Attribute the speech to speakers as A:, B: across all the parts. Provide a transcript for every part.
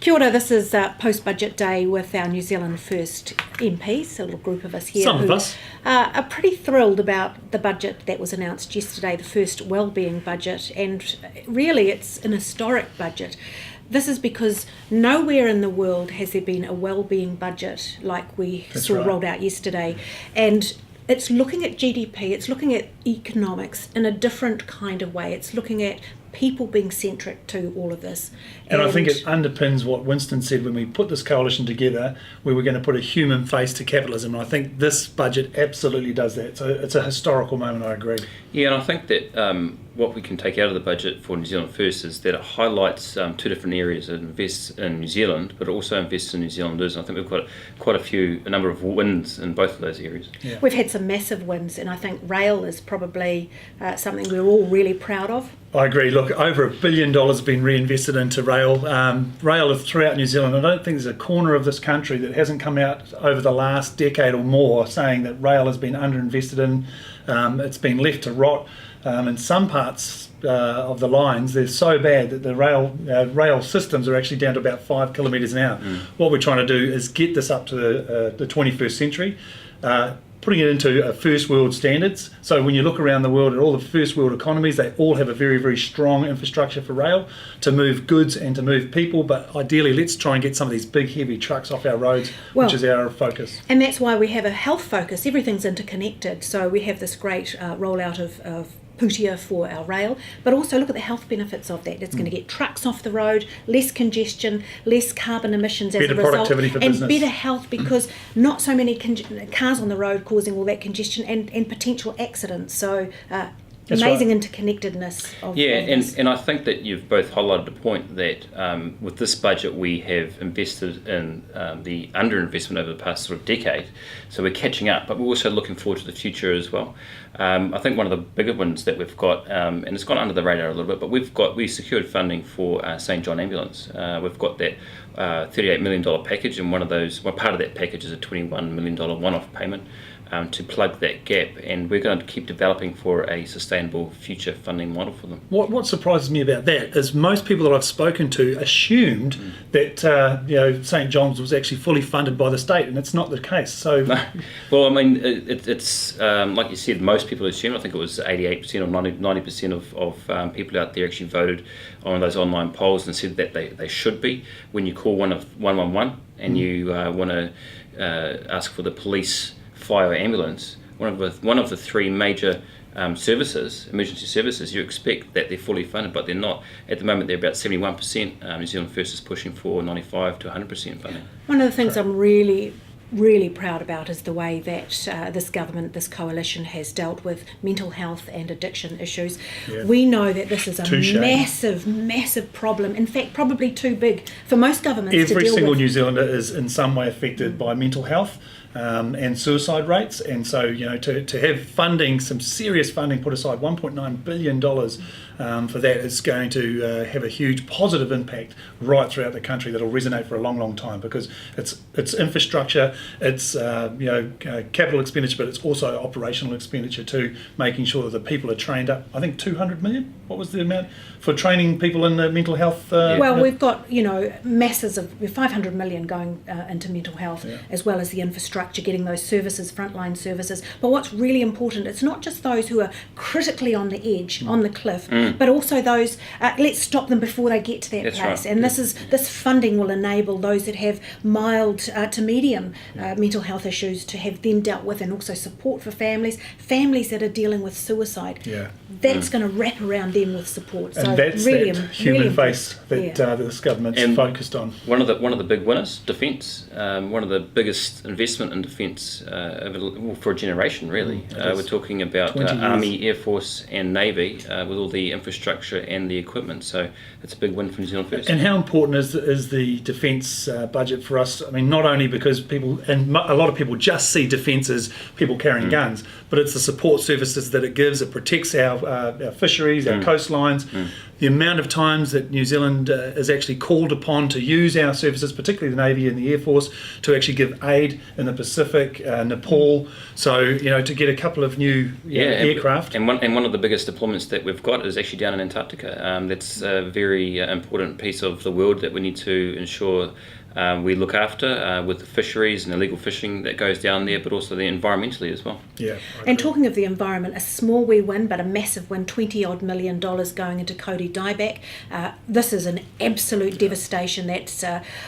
A: Kia ora, this is post-budget day with our New Zealand First MPs, a little group of us here.
B: Some of us.
A: Are pretty thrilled about the budget that was announced yesterday, the first wellbeing budget, and really it's an historic budget. This is because nowhere in the world has there been a wellbeing budget like we saw rolled out yesterday. And it's looking at GDP, it's looking at economics in a different kind of way. It's looking at people being centric to all of this.
B: And I think it underpins what Winston said when we put this coalition together, where we're going to put a human face to capitalism. And I think this budget absolutely does that. So it's a historical moment, I agree.
C: Yeah, and I think that what we can take out of the budget for New Zealand First is that it highlights two different areas. It invests in New Zealand, but it also invests in New Zealanders. And I think we've got a number of wins in both of those areas.
A: Yeah. We've had some massive wins, and I think rail is probably something we're all really proud of.
B: I agree. Look, over $1 billion has been reinvested into rail. Rail throughout New Zealand. I don't think there's a corner of this country that hasn't come out over the last decade or more saying that rail has been underinvested in. It's been left to rot. In some parts of the lines, they're so bad that the rail systems are actually down to about 5 kilometres an hour. What we're trying to do is get this up to the 21st century. Putting it into first world standards. So when you look around the world at all the first world economies, they all have a very, very strong infrastructure for rail to move goods and to move people. But ideally, let's try and get some of these big, heavy trucks off our roads, which is our focus.
A: And that's why we have a health focus. Everything's interconnected. So we have this great rollout of Putia for our rail, but also look at the health benefits of that. It's going to get trucks off the road, less congestion, less carbon emissions as a result,
B: productivity for business,
A: and better health because not so many cars on the road causing all that congestion and potential accidents. So amazing interconnectedness of this.
C: And I think that you've both highlighted a point that with this budget we have invested in the underinvestment over the past sort of decade, so we're catching up, but we're also looking forward to the future as well. I think one of the bigger ones that we've got, and it's gone under the radar a little bit, but we secured funding for St John Ambulance. We've got that $38 million package, and part of that package is a $21 million one-off payment to plug that gap, and we're going to keep developing for a sustainable future funding model for them.
B: What surprises me about that is most people that I've spoken to assumed that St John's was actually fully funded by the state, and it's not the case. So,
C: well, I mean, it's like you said, most people assume. I think it was 88% or 90% of people out there actually voted on those online polls and said that they should be. When you call 111 and you want to ask for the police, fire, or ambulance, one of the three major emergency services, you expect that they're fully funded, but they're not. At the moment, they're about 71%. New Zealand First is pushing for 95 to 100% funding.
A: One of the things I'm really proud about is the way that this government, this coalition has dealt with mental health and addiction issues. Yeah. We know that this is a massive problem. In fact, probably too big for most governments to deal with.
B: Every single New Zealander is in some way affected by mental health and suicide rates, and so to have funding, some serious funding put aside, $1.9 billion for that is going to have a huge positive impact right throughout the country that'll resonate for a long time, because it's infrastructure, it's capital expenditure, but it's also operational expenditure too, making sure that the people are trained up. I think 200 million. What was the amount for training people in the mental health?
A: We've got masses of 500 million going into mental health, as well as the infrastructure, getting those services, frontline services. But what's really important, it's not just those who are critically on the edge, on the cliff, but also those, let's stop them before they get to that place.
C: Right.
A: And this funding will enable those that have mild to medium mental health issues to have them dealt with, and also support for families that are dealing with suicide.
B: Yeah.
A: That's going to wrap around them with support.
B: And
A: so
B: that's
A: really,
B: that human face that this government's focused on.
C: One of the big winners, defence. One of the biggest investment in defence for a generation, really. We're talking about Army, Air Force and Navy with all the infrastructure and the equipment. So it's a big win for New Zealand First.
B: And how important is the defence budget for us? I mean, not only because people, and a lot of people just see defence as people carrying guns, but it's the support services that it gives. It protects our fisheries, our coastlines. the amount of times that New Zealand is actually called upon to use our services, particularly the Navy and the Air Force, to actually give aid in the Pacific, Nepal. So, to get a couple of new aircraft.
C: And one of the biggest deployments that we've got is actually down in Antarctica. That's a very important piece of the world that we need to ensure we look after with the fisheries and illegal fishing that goes down there, but also environmentally as well.
B: Yeah.
A: And talking of the environment, a small wee win, but a massive win, $20 million going into Kodi dieback. This is an absolute devastation that's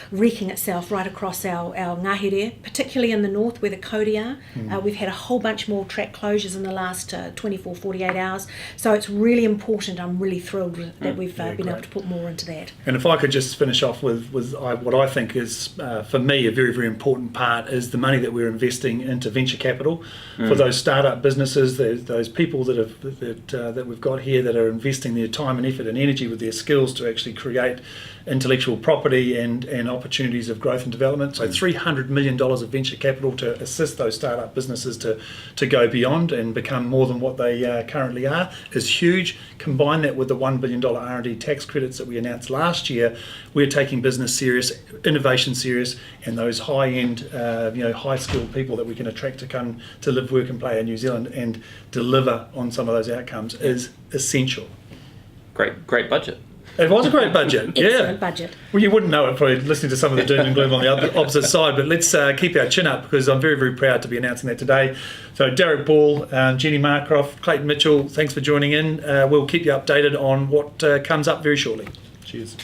A: wreaking itself right across our ngahere, particularly in the north where the Kodi are. We've had a whole bunch more track closures in the last 24, 48 hours. So it's really important. I'm really thrilled that we've been able to put more into that.
B: And if I could just finish off with what I think is, for me, a very, very important part is the money that we're investing into venture capital for those startup businesses, those people that we've got here that are investing their time and effort and energy with their skills to actually create intellectual property and opportunities of growth and development. So $300 million of venture capital to assist those startup businesses to go beyond and become more than what they currently are is huge. Combine that with the $1 billion R&D tax credits that we announced last year. We're taking business serious, innovation serious, and those high-end, high-skilled people that we can attract to come to live, work and play in New Zealand and deliver on some of those outcomes is essential.
C: Great budget.
B: It was a great budget.
A: Excellent budget.
B: Well, you wouldn't know it probably listening to some of the doom and gloom on the opposite side, but let's keep our chin up because I'm very, very proud to be announcing that today. So Derek Ball, Jenny Marcroft, Clayton Mitchell, thanks for joining in. We'll keep you updated on what comes up very shortly. Cheers.